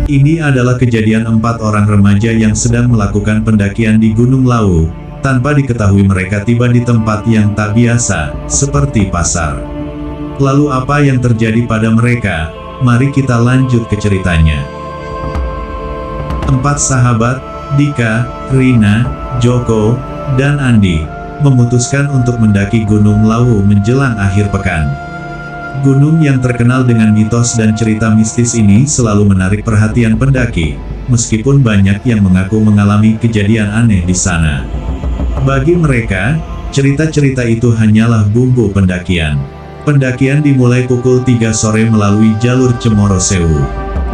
Ini adalah kejadian 4 orang remaja yang sedang melakukan pendakian di Gunung Lawu. Tanpa diketahui mereka tiba di tempat yang tak biasa, seperti pasar. Lalu apa yang terjadi pada mereka? Mari kita lanjut ke ceritanya. 4 sahabat, Dika, Rina, Joko, dan Andi, memutuskan untuk mendaki Gunung Lawu menjelang akhir pekan. Gunung yang terkenal dengan mitos dan cerita mistis ini selalu menarik perhatian pendaki, meskipun banyak yang mengaku mengalami kejadian aneh di sana. Bagi mereka, cerita-cerita itu hanyalah bumbu pendakian. Pendakian dimulai pukul 3 sore melalui jalur Cemoro Sewu.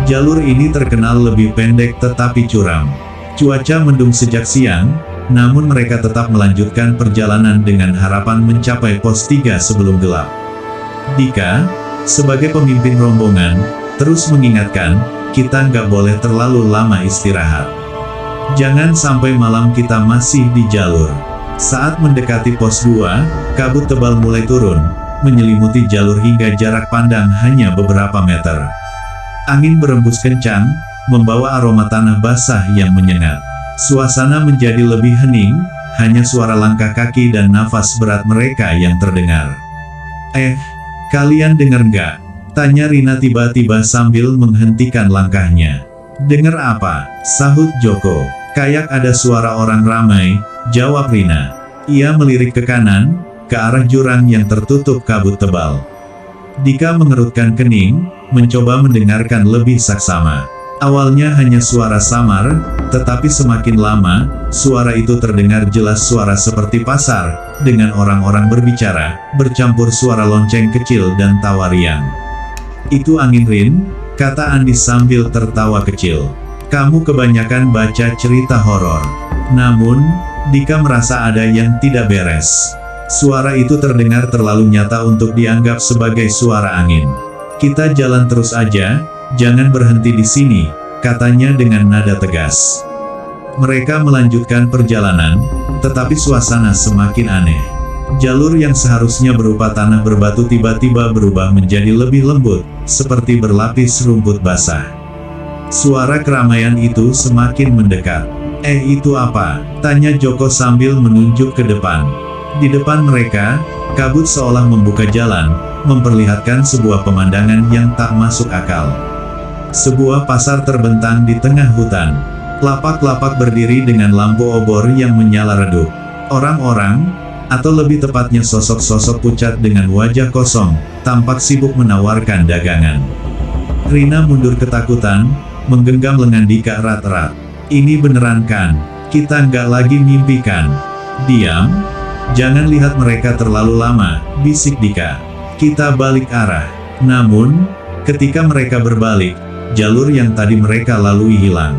Jalur ini terkenal lebih pendek tetapi curam. Cuaca mendung sejak siang, namun mereka tetap melanjutkan perjalanan dengan harapan mencapai pos 3 sebelum gelap. Dika, sebagai pemimpin rombongan, terus mengingatkan, kita nggak boleh terlalu lama istirahat. Jangan sampai malam kita masih di jalur. Saat mendekati pos 2, kabut tebal mulai turun, menyelimuti jalur hingga jarak pandang hanya beberapa meter. Angin berembus kencang, membawa aroma tanah basah yang menyengat. Suasana menjadi lebih hening, hanya suara langkah kaki dan nafas berat mereka yang terdengar. Kalian dengar nggak? Tanya Rina tiba-tiba sambil menghentikan langkahnya. Dengar apa? Sahut Joko. Kayak ada suara orang ramai, jawab Rina. Ia melirik ke kanan, ke arah jurang yang tertutup kabut tebal. Dika mengerutkan kening, mencoba mendengarkan lebih saksama. Awalnya hanya suara samar, tetapi semakin lama, suara itu terdengar jelas, suara seperti pasar, dengan orang-orang berbicara, bercampur suara lonceng kecil dan tawa riang. Itu angin Rin, kata Andi sambil tertawa kecil. Kamu kebanyakan baca cerita horor. Namun, Dika merasa ada yang tidak beres. Suara itu terdengar terlalu nyata untuk dianggap sebagai suara angin. Kita jalan terus aja, jangan berhenti di sini, katanya dengan nada tegas. Mereka melanjutkan perjalanan, tetapi suasana semakin aneh. Jalur yang seharusnya berupa tanah berbatu tiba-tiba berubah menjadi lebih lembut, seperti berlapis rumput basah. Suara keramaian itu semakin mendekat. Itu apa? Tanya Joko sambil menunjuk ke depan. Di depan mereka, kabut seolah membuka jalan, memperlihatkan sebuah pemandangan yang tak masuk akal. Sebuah pasar terbentang di tengah hutan. Lapak-lapak berdiri dengan lampu obor yang menyala redup. Orang-orang, atau lebih tepatnya sosok-sosok pucat dengan wajah kosong, tampak sibuk menawarkan dagangan. Rina mundur ketakutan, menggenggam lengan Dika erat-erat. Ini beneran kan? Kita nggak lagi mimpi kan? Diam, jangan lihat mereka terlalu lama, bisik Dika. Kita balik arah. Namun, ketika mereka berbalik, jalur yang tadi mereka lalui hilang.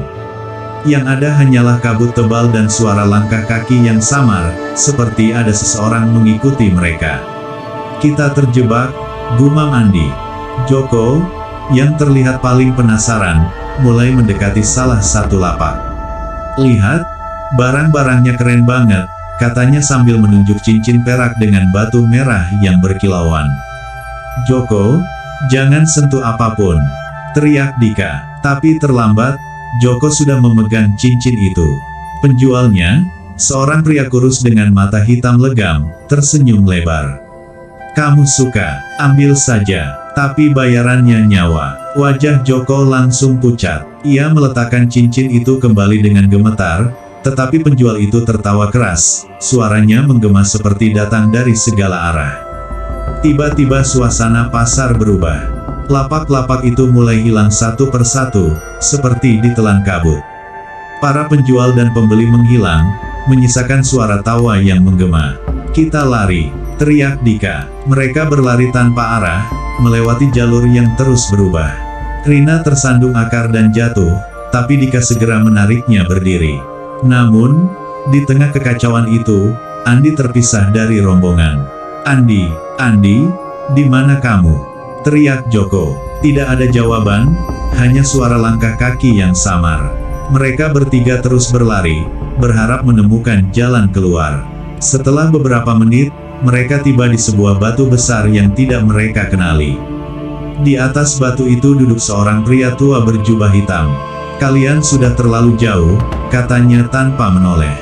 Yang ada hanyalah kabut tebal dan suara langkah kaki yang samar, seperti ada seseorang mengikuti mereka. Kita terjebak, gumam Andi. Joko, yang terlihat paling penasaran, mulai mendekati salah satu lapak. Lihat, barang-barangnya keren banget, katanya sambil menunjuk cincin perak dengan batu merah yang berkilauan. Joko, jangan sentuh apapun, teriak Dika. Tapi terlambat, Joko sudah memegang cincin itu. Penjualnya, seorang pria kurus dengan mata hitam legam, tersenyum lebar. Kamu suka, ambil saja, tapi bayarannya nyawa. Wajah Joko langsung pucat. Ia meletakkan cincin itu kembali dengan gemetar, tetapi penjual itu tertawa keras. Suaranya menggema seperti datang dari segala arah. Tiba-tiba suasana pasar berubah. Lapak-lapak itu mulai hilang satu persatu, seperti ditelan kabut. Para penjual dan pembeli menghilang, menyisakan suara tawa yang menggema. Kita lari, teriak Dika. Mereka berlari tanpa arah, melewati jalur yang terus berubah. Rina tersandung akar dan jatuh, tapi Dika segera menariknya berdiri. Namun, di tengah kekacauan itu, Andi terpisah dari rombongan. Andi, di mana kamu? Teriak Joko. Tidak ada jawaban, hanya suara langkah kaki yang samar. Mereka bertiga terus berlari, berharap menemukan jalan keluar. Setelah beberapa menit, mereka tiba di sebuah batu besar yang tidak mereka kenali. Di atas batu itu duduk seorang pria tua berjubah hitam. "Kalian sudah terlalu jauh," katanya tanpa menoleh.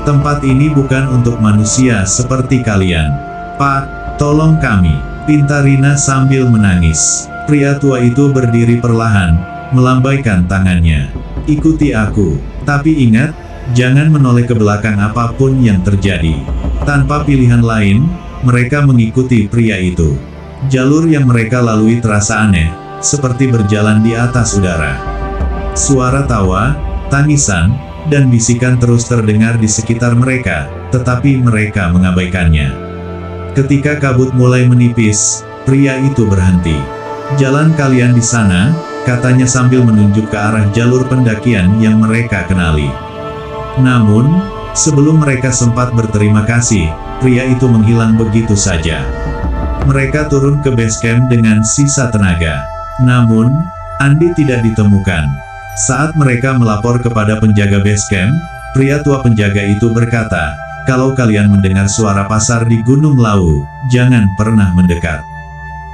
"Tempat ini bukan untuk manusia seperti kalian. Pak, tolong kami," pinta Rina sambil menangis. Pria tua itu berdiri perlahan, melambaikan tangannya. "Ikuti aku. Tapi ingat, jangan menoleh ke belakang apapun yang terjadi." Tanpa pilihan lain, mereka mengikuti pria itu. Jalur yang mereka lalui terasa aneh, seperti berjalan di atas udara. Suara tawa, tangisan, dan bisikan terus terdengar di sekitar mereka, tetapi mereka mengabaikannya. Ketika kabut mulai menipis, pria itu berhenti. "Jalan kalian di sana," katanya sambil menunjuk ke arah jalur pendakian yang mereka kenali. Namun, sebelum mereka sempat berterima kasih, pria itu menghilang begitu saja. Mereka turun ke base camp dengan sisa tenaga. Namun, Andi tidak ditemukan. Saat mereka melapor kepada penjaga base camp, pria tua penjaga itu berkata, "Kalau kalian mendengar suara pasar di Gunung Lawu, jangan pernah mendekat."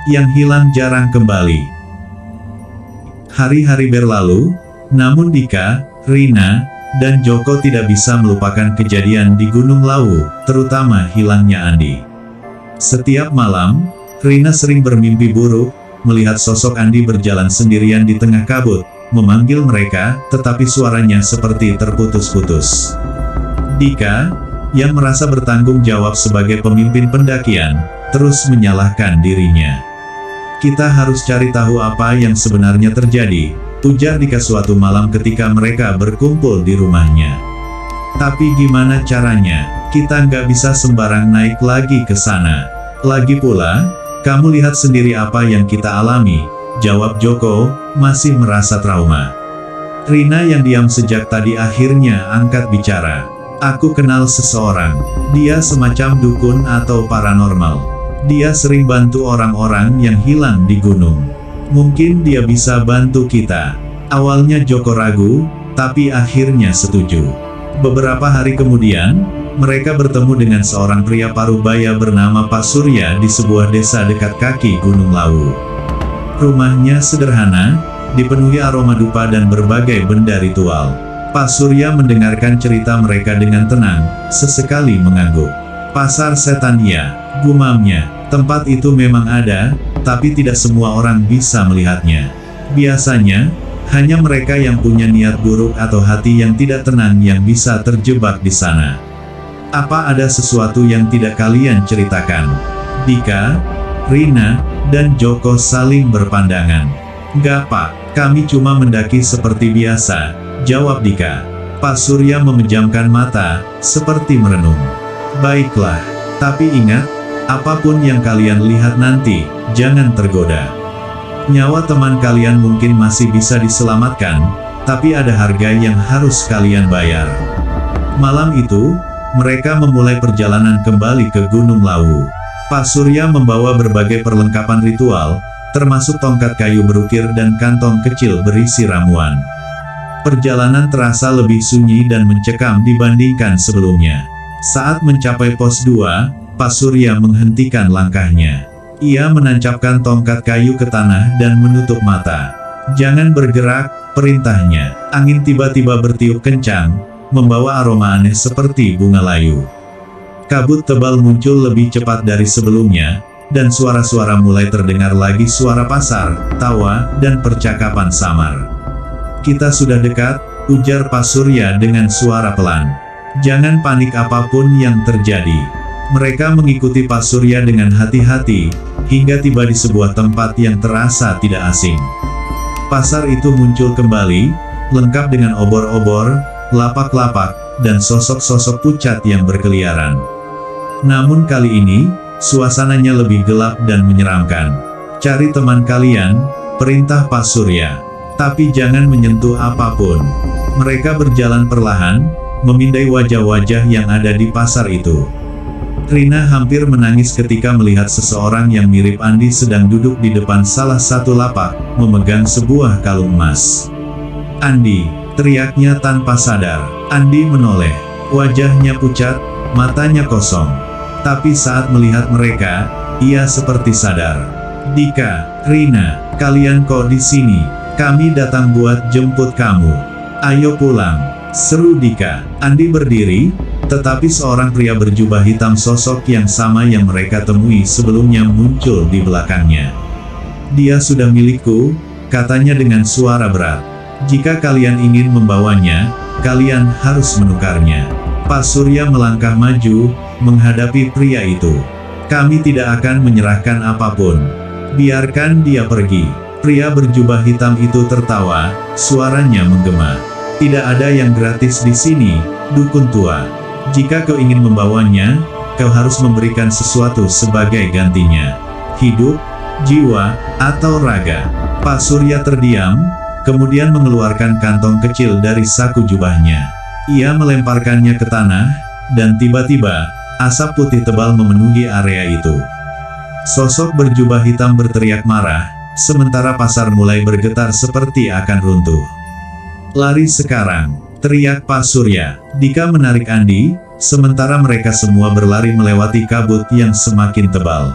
Yang hilang jarang kembali. Hari-hari berlalu, namun Dika, Rina, dan Joko tidak bisa melupakan kejadian di Gunung Lawu, terutama hilangnya Andi. Setiap malam, Rina sering bermimpi buruk, melihat sosok Andi berjalan sendirian di tengah kabut, memanggil mereka, tetapi suaranya seperti terputus-putus. Dika, yang merasa bertanggung jawab sebagai pemimpin pendakian, terus menyalahkan dirinya. "Kita harus cari tahu apa yang sebenarnya terjadi," ujar Dika suatu malam ketika mereka berkumpul di rumahnya. "Tapi gimana caranya? Kita nggak bisa sembarang naik lagi ke sana. Lagi pula, kamu lihat sendiri apa yang kita alami," jawab Joko, masih merasa trauma. Rina yang diam sejak tadi akhirnya angkat bicara. "Aku kenal seseorang. Dia semacam dukun atau paranormal. Dia sering bantu orang-orang yang hilang di gunung. Mungkin dia bisa bantu kita." Awalnya Joko ragu, tapi akhirnya setuju. Beberapa hari kemudian, mereka bertemu dengan seorang pria parubaya bernama Pak Surya di sebuah desa dekat kaki Gunung Lawu. Rumahnya sederhana, dipenuhi aroma dupa dan berbagai benda ritual. Pak Surya mendengarkan cerita mereka dengan tenang, sesekali mengangguk. "Pasar setan ya," gumamnya. "Tempat itu memang ada, tapi tidak semua orang bisa melihatnya. Biasanya, hanya mereka yang punya niat buruk atau hati yang tidak tenang yang bisa terjebak di sana. Apa ada sesuatu yang tidak kalian ceritakan?" Dika, Rina, dan Joko saling berpandangan. "Nggak Pak, kami cuma mendaki seperti biasa," jawab Dika. Pak Surya memejamkan mata, seperti merenung. "Baiklah, tapi ingat, apapun yang kalian lihat nanti, jangan tergoda. Nyawa teman kalian mungkin masih bisa diselamatkan, tapi ada harga yang harus kalian bayar." Malam itu, mereka memulai perjalanan kembali ke Gunung Lawu. Pak Surya membawa berbagai perlengkapan ritual, termasuk tongkat kayu berukir dan kantong kecil berisi ramuan. Perjalanan terasa lebih sunyi dan mencekam dibandingkan sebelumnya. Saat mencapai pos 2, Pak Surya menghentikan langkahnya. Ia menancapkan tongkat kayu ke tanah dan menutup mata. "Jangan bergerak," perintahnya. Angin tiba-tiba bertiup kencang, membawa aroma aneh seperti bunga layu. Kabut tebal muncul lebih cepat dari sebelumnya, dan suara-suara mulai terdengar lagi, suara pasar, tawa, dan percakapan samar. "Kita sudah dekat," ujar Pak Surya dengan suara pelan. "Jangan panik apapun yang terjadi." Mereka mengikuti Pak Surya dengan hati-hati, hingga tiba di sebuah tempat yang terasa tidak asing. Pasar itu muncul kembali, lengkap dengan obor-obor, lapak-lapak, dan sosok-sosok pucat yang berkeliaran. Namun kali ini, suasananya lebih gelap dan menyeramkan. "Cari teman kalian," perintah Pak Surya. "Tapi jangan menyentuh apapun." Mereka berjalan perlahan, memindai wajah-wajah yang ada di pasar itu. Rina hampir menangis ketika melihat seseorang yang mirip Andi sedang duduk di depan salah satu lapak, memegang sebuah kalung emas. "Andi!" teriaknya tanpa sadar. Andi menoleh. Wajahnya pucat, matanya kosong. Tapi saat melihat mereka, ia seperti sadar. Dika, Rina, kalian kok di sini? Kami datang buat jemput kamu. Ayo pulang, seru Dika. Andi berdiri, tetapi seorang pria berjubah hitam sosok yang sama yang mereka temui sebelumnya muncul di belakangnya. Dia sudah milikku, katanya dengan suara berat. Jika kalian ingin membawanya, kalian harus menukarnya. Pak Surya melangkah maju, menghadapi pria itu. Kami tidak akan menyerahkan apapun. Biarkan dia pergi. Pria berjubah hitam itu tertawa, suaranya menggema. Tidak ada yang gratis di sini, dukun tua. Jika kau ingin membawanya, kau harus memberikan sesuatu sebagai gantinya. Hidup, jiwa, atau raga. Pak Surya terdiam, kemudian mengeluarkan kantong kecil dari saku jubahnya. Ia melemparkannya ke tanah, dan tiba-tiba, asap putih tebal memenuhi area itu. Sosok berjubah hitam berteriak marah, sementara pasar mulai bergetar seperti akan runtuh. Lari sekarang, teriak Pak Surya. Dika menarik Andi, sementara mereka semua berlari melewati kabut yang semakin tebal.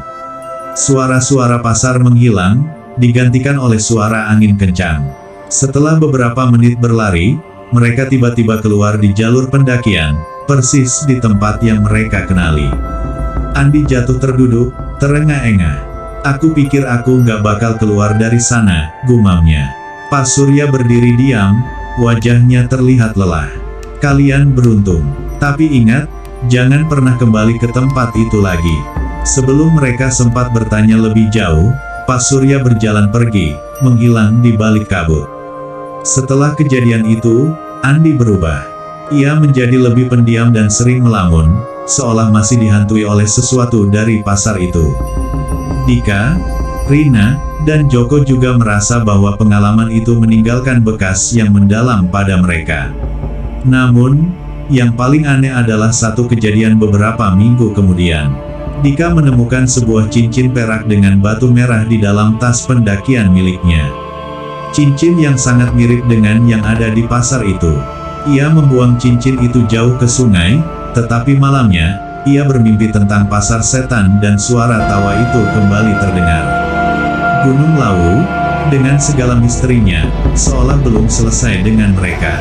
Suara-suara pasar menghilang, digantikan oleh suara angin kencang. Setelah beberapa menit berlari, mereka tiba-tiba keluar di jalur pendakian, persis di tempat yang mereka kenali. Andi jatuh terduduk, terengah-engah. Aku pikir aku nggak bakal keluar dari sana, gumamnya. Pak Surya berdiri diam, wajahnya terlihat lelah. Kalian beruntung. Tapi ingat, jangan pernah kembali ke tempat itu lagi. Sebelum mereka sempat bertanya lebih jauh, Pak Surya berjalan pergi, menghilang di balik kabut. Setelah kejadian itu, Andi berubah. Ia menjadi lebih pendiam dan sering melamun, seolah masih dihantui oleh sesuatu dari pasar itu. Dika, Rina, dan Joko juga merasa bahwa pengalaman itu meninggalkan bekas yang mendalam pada mereka. Namun, yang paling aneh adalah satu kejadian beberapa minggu kemudian. Dika menemukan sebuah cincin perak dengan batu merah di dalam tas pendakian miliknya. Cincin yang sangat mirip dengan yang ada di pasar itu. Ia membuang cincin itu jauh ke sungai, tetapi malamnya, ia bermimpi tentang pasar setan dan suara tawa itu kembali terdengar. Gunung Lawu, dengan segala misterinya, seolah belum selesai dengan mereka.